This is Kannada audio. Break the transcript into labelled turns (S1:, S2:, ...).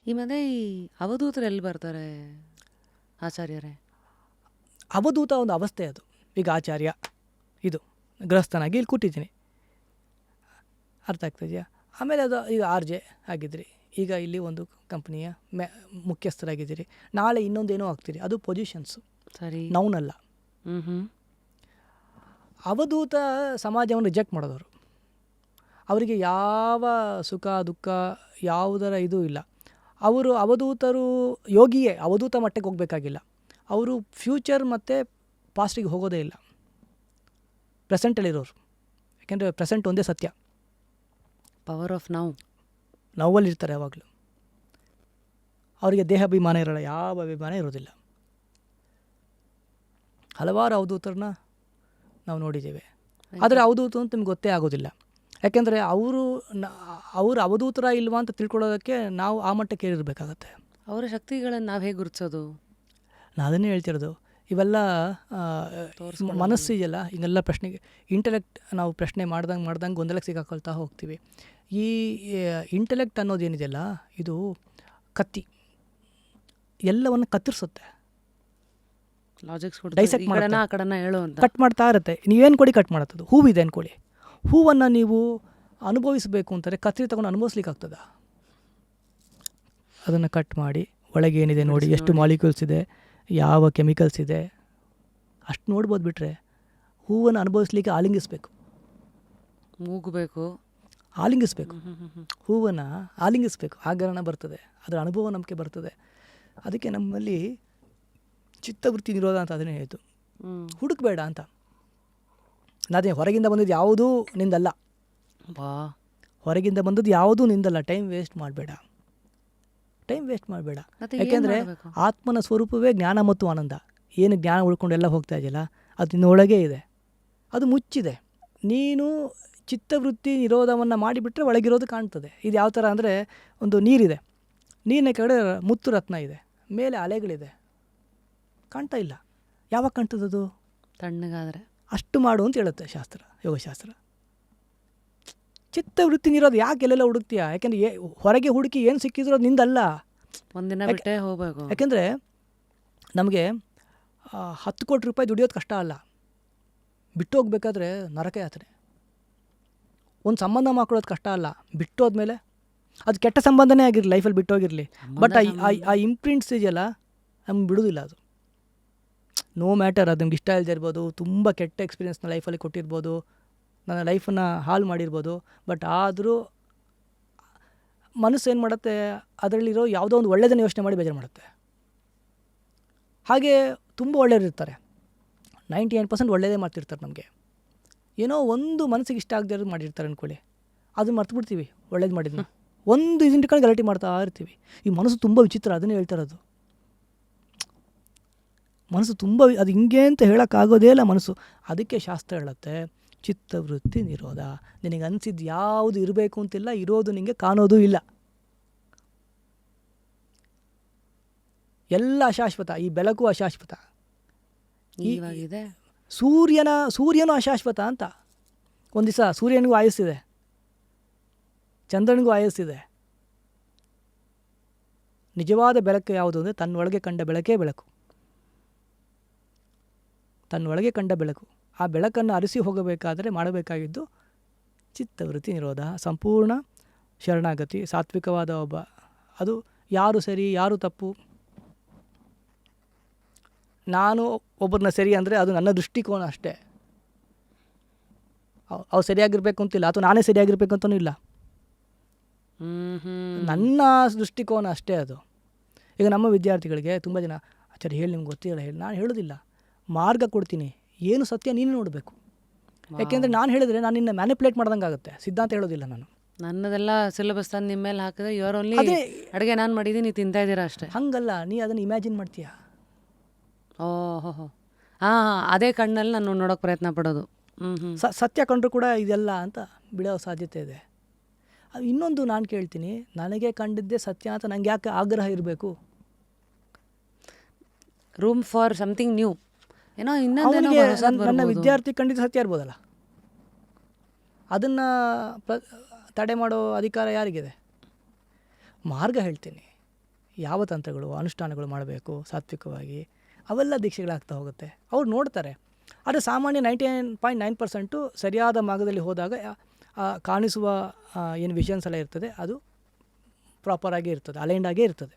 S1: ಈ ಮಧ್ಯೆ ಈ ಅವಧೂತರು ಎಲ್ಲಿ ಬರ್ತಾರೆ ಆಚಾರ್ಯರೇ?
S2: ಅವಧೂತ ಒಂದು ಅವಸ್ಥೆ ಅದು. ಈಗ ಆಚಾರ್ಯ ಇದು ಗೃಹಸ್ಥನಾಗಿ ಇಲ್ಲಿ ಕೂತಿದ್ದೀನಿ, ಅರ್ಥ ಆಗ್ತದೆಯಾ? ಆಮೇಲೆ ಅದು ಈಗ RJ ಆಗಿದ್ರಿ, ಈಗ ಇಲ್ಲಿ ಒಂದು ಕಂಪ್ನಿಯ ಮುಖ್ಯಸ್ಥರಾಗಿದ್ದೀರಿ, ನಾಳೆ ಇನ್ನೊಂದೇನೋ ಆಗ್ತೀರಿ, ಅದು ಪೊಸಿಷನ್ಸು,
S1: ಸರಿ.
S2: ನೌನಲ್ಲ. ಅವಧೂತ ಸಮಾಜವನ್ನು ರಿಜೆಕ್ಟ್ ಮಾಡೋದವರು. ಅವರಿಗೆ ಯಾವ ಸುಖ ದುಃಖ ಯಾವುದರ ಇದು ಇಲ್ಲ. ಅವರು ಅವಧೂತರು ಯೋಗಿಯೇ, ಅವಧೂತ ಮಟ್ಟಕ್ಕೆ ಹೋಗಬೇಕಾಗಿಲ್ಲ. ಅವರು ಫ್ಯೂಚರ್ ಮತ್ತು ಪಾಸ್ಟಿಗೆ ಹೋಗೋದೇ ಇಲ್ಲ, ಪ್ರೆಸೆಂಟಲ್ಲಿರೋರು. ಯಾಕೆಂದರೆ ಪ್ರೆಸೆಂಟ್ ಒಂದೇ ಸತ್ಯ.
S1: ಪವರ್ ಆಫ್
S2: ನೋವಲ್ಲಿರ್ತಾರೆ ಯಾವಾಗಲೂ. ಅವರಿಗೆ ದೇಹಾಭಿಮಾನ ಇರೋಲ್ಲ, ಯಾವ ಅಭಿಮಾನ ಇರೋದಿಲ್ಲ. ಹಲವಾರು ಅವಧೂತರನ್ನ ನಾವು ನೋಡಿದ್ದೇವೆ. ಆದರೆ ಅವಧೂತ ಅಂತ ನಿಮ್ಗೆ ಗೊತ್ತೇ ಆಗೋದಿಲ್ಲ. ಯಾಕೆಂದರೆ ಅವರು ಅವಧೂತರ ಇಲ್ವಾ ಅಂತ ತಿಳ್ಕೊಳ್ಳೋದಕ್ಕೆ ನಾವು ಆ ಮಟ್ಟಕ್ಕೆ ಏರಿರಬೇಕಾಗತ್ತೆ.
S1: ಅವರ ಶಕ್ತಿಗಳನ್ನು ನಾವು ಹೇಗೆ ಗುರುತಿಸೋದು?
S2: ನಾನು ಅದನ್ನೇ ಹೇಳ್ತಿರೋದು. ಇವೆಲ್ಲ ಮನಸ್ಸು ಇದೆಯಲ್ಲ, ಹಿಂಗೆಲ್ಲ ಪ್ರಶ್ನೆಗೆ ಇಂಟೆಲೆಕ್ಟ್ ನಾವು ಪ್ರಶ್ನೆ ಮಾಡ್ದಂಗೆ ಗೊಂದಲಕ್ಕೆ ಸಿಗಾಕೊಳ್ತಾ ಹೋಗ್ತೀವಿ. ಈ ಇಂಟೆಲೆಕ್ಟ್ ಅನ್ನೋದೇನಿದೆಯಲ್ಲ, ಇದು ಕತ್ತಿ, ಎಲ್ಲವನ್ನು ಕತ್ತರಿಸುತ್ತೆ,
S1: ಲಾಜಿಕ್ಸ್
S2: ಡೈಸೆಕ್ಟ್
S1: ಹೇಳು ಅಂತ
S2: ಕಟ್ ಮಾಡ್ತಾ ಇರುತ್ತೆ. ನೀವೇನು ಕೊಡಿ ಕಟ್ ಮಾಡತ್ತದು. ಹೂವಿದೆ ಅಂದ್ಕೊಳ್ಳಿ, ಹೂವನ್ನು ನೀವು ಅನುಭವಿಸಬೇಕು ಅಂತಾರೆ ಕತ್ರಿ ತಗೊಂಡು ಅನುಭವಿಸ್ಲಿಕ್ಕಾಗ್ತದ? ಅದನ್ನು ಕಟ್ ಮಾಡಿ ಒಳಗೆ ಏನಿದೆ ನೋಡಿ, ಎಷ್ಟು ಮಾಲಿಕ್ಯೂಲ್ಸ್ ಇದೆ, ಯಾವ ಕೆಮಿಕಲ್ಸ್ ಇದೆ, ಅಷ್ಟು ನೋಡ್ಬೋದು. ಬಿಟ್ಟರೆ ಹೂವನ್ನು ಅನುಭವಿಸ್ಲಿಕ್ಕೆ ಆಲಿಂಗಿಸ್ಬೇಕು,
S1: ಮೂಗಬೇಕು,
S2: ಆಲಿಂಗಿಸ್ಬೇಕು, ಹೂವನ್ನು ಆಲಿಂಗಿಸ್ಬೇಕು, ಆಗರಣ ಬರ್ತದೆ, ಅದರ ಅನುಭವ ನಮಗೆ ಬರ್ತದೆ. ಅದಕ್ಕೆ ನಮ್ಮಲ್ಲಿ ಚಿತ್ತವೃತ್ತಿ ನಿರೋಧ ಅಂತ ಅದನ್ನೇ ಹೇಳ್ತು, ಹುಡುಕಬೇಡ ಅಂತ. ಅದೇ ಹೊರಗಿಂದ ಬಂದಿದ್ದು ಯಾವುದೂ ನಿಂದಲ್ಲ, ಹೊರಗಿಂದ ಬಂದದ್ದು ಯಾವುದೂ ನಿಂದಲ್ಲ. ಟೈಮ್ ವೇಸ್ಟ್ ಮಾಡಬೇಡ. ಯಾಕೆಂದರೆ ಆತ್ಮನ ಸ್ವರೂಪವೇ ಜ್ಞಾನ ಮತ್ತು ಆನಂದ. ಏನು ಜ್ಞಾನ ಉಳ್ಕೊಂಡೆಲ್ಲ ಹೋಗ್ತಾ ಇದೆಯಲ್ಲ, ಅದು ನಿನ್ನೊಳಗೆ ಇದೆ, ಅದು ಮುಚ್ಚಿದೆ. ನೀನು ಚಿತ್ತವೃತ್ತಿ ನಿರೋಧವನ್ನು ಮಾಡಿಬಿಟ್ರೆ ಒಳಗಿರೋದು ಕಾಣ್ತದೆ. ಇದು ಯಾವ ಥರ ಅಂದರೆ, ಒಂದು ನೀರಿದೆ, ನೀರಿನ ಕಡೆ ಮುತ್ತು ರತ್ನ ಇದೆ, ಮೇಲೆ ಅಲೆಗಳಿದೆ, ಕಾಣ್ತಾ ಇಲ್ಲ. ಯಾವಾಗ ಕಾಣ್ತದದು?
S1: ತಣ್ಣಗಾದರೆ.
S2: ಅಷ್ಟು ಮಾಡು ಅಂತ ಹೇಳುತ್ತೆ ಶಾಸ್ತ್ರ, ಯೋಗಶಾಸ್ತ್ರ. ಚಿತ್ತವೃತ್ತಿ ನಿರೋಧ ಯಾಕೆ ಎಲ್ಲೆಲ್ಲ ಹುಡುಕ್ತೀಯಾ? ಯಾಕೆಂದರೆ ಹೊರಗೆ ಹುಡುಕಿ ಏನು ಸಿಕ್ಕಿದ್ರು ಅದು ನಿಂದಲ್ಲ.
S1: ಒಂದಿನ ಬಿಟ್ಟೇ ಹೋಗಬೇಕು.
S2: ಯಾಕೆಂದರೆ ನಮಗೆ 10 ಕೋಟಿ ರೂಪಾಯಿ ದುಡಿಯೋದು ಕಷ್ಟ ಅಲ್ಲ, ಬಿಟ್ಟು ಹೋಗ್ಬೇಕಾದ್ರೆ ನರಕ ಯಾತ್ರೆ. ಒಂದು ಸಂಬಂಧ ಮಾಡ್ಕೊಳ್ಳೋದು ಕಷ್ಟ ಅಲ್ಲ, ಬಿಟ್ಟು ಹೋದ್ಮೇಲೆ ಅದು ಕೆಟ್ಟ ಸಂಬಂಧನೇ ಆಗಿರಲಿ, ಲೈಫಲ್ಲಿ ಬಿಟ್ಟು ಹೋಗಿರಲಿ, ಬಟ್ ಆ ಇಂಪ್ರಿಂಟ್ಸ್ ಇದೆಯಲ್ಲ ನಮ್ಗೆ ಬಿಡೋದಿಲ್ಲ. ಅದು ನೋ ಮ್ಯಾಟರ್, ಅದು ನಿಮ್ಗೆ ಇಷ್ಟ ಇಲ್ಲದೆ ಇರ್ಬೋದು, ತುಂಬ ಕೆಟ್ಟ ಎಕ್ಸ್ಪೀರಿಯೆನ್ಸ್ನ ಲೈಫಲ್ಲಿ ಕೊಟ್ಟಿರ್ಬೋದು, ನನ್ನ ಲೈಫನ್ನು ಹಾಳು ಮಾಡಿರ್ಬೋದು, ಬಟ್ ಆದರೂ ಮನಸ್ಸು ಏನು ಮಾಡುತ್ತೆ, ಅದರಲ್ಲಿರೋ ಯಾವುದೋ ಒಂದು ಒಳ್ಳೆಯದನ್ನು ಯೋಚನೆ ಮಾಡಿ ಬೇಜಾರು ಮಾಡುತ್ತೆ. ಹಾಗೆ ತುಂಬ ಒಳ್ಳೆಯರಿರ್ತಾರೆ, 99% ಒಳ್ಳೆಯದೇ ಮಾಡ್ತಿರ್ತಾರೆ. ನಮಗೆ ಏನೋ ಒಂದು ಮನಸ್ಸಿಗೆ ಇಷ್ಟ ಆಗದೆ ಇರೋದು ಮಾಡಿರ್ತಾರೆ ಅಂದ್ಕೊಳ್ಳಿ, ಅದನ್ನು ಮರ್ತು ಬಿಡ್ತೀವಿ ಒಳ್ಳೇದು ಮಾಡಿದ್ನ. ಒಂದು ಇದಿಟ್ಕೊಂಡು ಗಲಾಟೆ ಮಾಡ್ತಾ ಇರ್ತೀವಿ. ಈ ಮನಸ್ಸು ತುಂಬ ವಿಚಿತ್ರ, ಅದನ್ನೇ ಹೇಳ್ತಾರದು. ಮನಸ್ಸು ತುಂಬ ಅದು ಹಿಂಗೆ ಅಂತ ಹೇಳೋಕ್ಕಾಗೋದೇ ಇಲ್ಲ ಮನಸ್ಸು. ಅದಕ್ಕೆ ಶಾಸ್ತ್ರ ಹೇಳುತ್ತೆ ಚಿತ್ತವೃತ್ತಿ ನಿರೋಧ. ನಿನಗೆ ಅನಿಸಿದ್ದು ಯಾವುದು ಇರಬೇಕು ಅಂತಿಲ್ಲ, ಇರೋದು ನಿನಗೆ ಕಾಣೋದು ಇಲ್ಲ. ಎಲ್ಲ ಅಶಾಶ್ವತ, ಈ ಬೆಳಕು ಅಶಾಶ್ವತ, ಸೂರ್ಯನು ಅಶಾಶ್ವತ ಅಂತ. ಒಂದು ದಿವಸ ಸೂರ್ಯನಿಗೂ ಆಯಸ್ಸಿದೆ, ಚಂದ್ರನಿಗೂ ಆಯಸ್ಸಿದೆ. ನಿಜವಾದ ಬೆಳಕು ಯಾವುದು ಅಂದರೆ ತನ್ನೊಳಗೆ ಕಂಡ ಬೆಳಕೇ ಬೆಳಕು, ತನ್ನೊಳಗೆ ಕಂಡ ಬೆಳಕು. ಆ ಬೆಳಕನ್ನು ಅರಿಸಿ ಹೋಗಬೇಕಾದರೆ ಮಾಡಬೇಕಾಗಿದ್ದು ಚಿತ್ತವೃತ್ತಿ ನಿರೋಧ, ಸಂಪೂರ್ಣ ಶರಣಾಗತಿ, ಸಾತ್ವಿಕವಾದ ಒಬ್ಬ. ಅದು ಯಾರು ಸರಿ ಯಾರು ತಪ್ಪು, ನಾನು ಒಬ್ಬರನ್ನ ಸರಿ ಅಂದರೆ ಅದು ನನ್ನ ದೃಷ್ಟಿಕೋನ ಅಷ್ಟೇ. ಅವ್ರು ಸರಿಯಾಗಿರ್ಬೇಕು ಅಂತಿಲ್ಲ, ಅಥವಾ ನಾನೇ ಸರಿಯಾಗಿರ್ಬೇಕು ಅಂತಲೂ ಇಲ್ಲ, ನನ್ನ ದೃಷ್ಟಿಕೋನ ಅಷ್ಟೇ ಅದು. ಈಗ ನಮ್ಮ ವಿದ್ಯಾರ್ಥಿಗಳಿಗೆ ತುಂಬ ಜನ ಆಚಾರ್ಯ ಹೇಳಿ ನಿಮ್ಗೆ ಗೊತ್ತಿಲ್ಲ ಹೇಳಿ, ನಾನು ಹೇಳೋದಿಲ್ಲ, ಮಾರ್ಗ ಕೊಡ್ತೀನಿ, ಏನು ಸತ್ಯ ನೀನು ನೋಡಬೇಕು. ಯಾಕೆಂದರೆ ನಾನು ಹೇಳಿದರೆ ನಾನು ನಿನ್ನ ಮ್ಯಾನಿಪುಲೇಟ್ ಮಾಡ್ದಂಗೆ ಆಗುತ್ತೆ, ಸಿದ್ಧಾಂತ ಹೇಳೋದಿಲ್ಲ ನಾನು.
S1: ನನ್ನದೆಲ್ಲ ಸಿಲೆಬಸ್ ತಂದು ನಿಮ್ಮ ಮೇಲೆ ಹಾಕಿದ್ರೆ ಯುವರ್ ಓನ್ಲಿ ಅಡುಗೆ ನಾನು ಮಾಡಿದ್ದೀನಿ, ನೀವು ತಿಂತಾ ಇದ್ದೀರಾ ಅಷ್ಟೇ.
S2: ಹಂಗಲ್ಲ, ನೀ ಅದನ್ನು ಇಮ್ಯಾಜಿನ್ ಮಾಡ್ತೀಯ.
S1: ಓಹೋ ಅದೇ ಕಣ್ಣಲ್ಲಿ ನಾನು ನೋಡೋಕೆ ಪ್ರಯತ್ನ ಪಡೋದು.
S2: ಸತ್ಯ ಕಂಡ್ರೂ ಕೂಡ ಇದೆಲ್ಲ ಅಂತ ಬಿಡೋ ಸಾಧ್ಯತೆ ಇದೆ. ಇನ್ನೊಂದು ನಾನು ಕೇಳ್ತೀನಿ, ನನಗೆ ಕಂಡಿದ್ದೇ ಸತ್ಯ ಅಂತ ನಂಗೆ ಯಾಕೆ ಆಗ್ರಹ ಇರಬೇಕು?
S1: Room for something new. ಏನೋ
S2: ನನ್ನ ವಿದ್ಯಾರ್ಥಿ ಕಂಡಿದ್ದು ಸತ್ಯ ಇರ್ಬೋದಲ್ಲ, ಅದನ್ನು ತಡೆ ಮಾಡೋ ಅಧಿಕಾರ ಯಾರಿಗಿದೆ? ಮಾರ್ಗ ಹೇಳ್ತೀನಿ, ಯಾವ ತಂತ್ರಗಳು ಅನುಷ್ಠಾನಗಳು ಮಾಡಬೇಕು ಸಾತ್ವಿಕವಾಗಿ, ಅವೆಲ್ಲ ದೀಕ್ಷೆಗಳಾಗ್ತಾ ಹೋಗುತ್ತೆ. ಅವ್ರು ನೋಡ್ತಾರೆ. ಆದರೆ ಸಾಮಾನ್ಯ 99.9% ಸರಿಯಾದ ಮಾರ್ಗದಲ್ಲಿ ಹೋದಾಗ ಕಾಣಿಸುವ ಏನು ವಿಷನ್ಸ್ ಎಲ್ಲ ಇರ್ತದೆ ಅದು ಪ್ರಾಪರಾಗಿ ಇರ್ತದೆ, ಅಲೈನ್ಡ್ ಆಗೇ ಇರ್ತದೆ.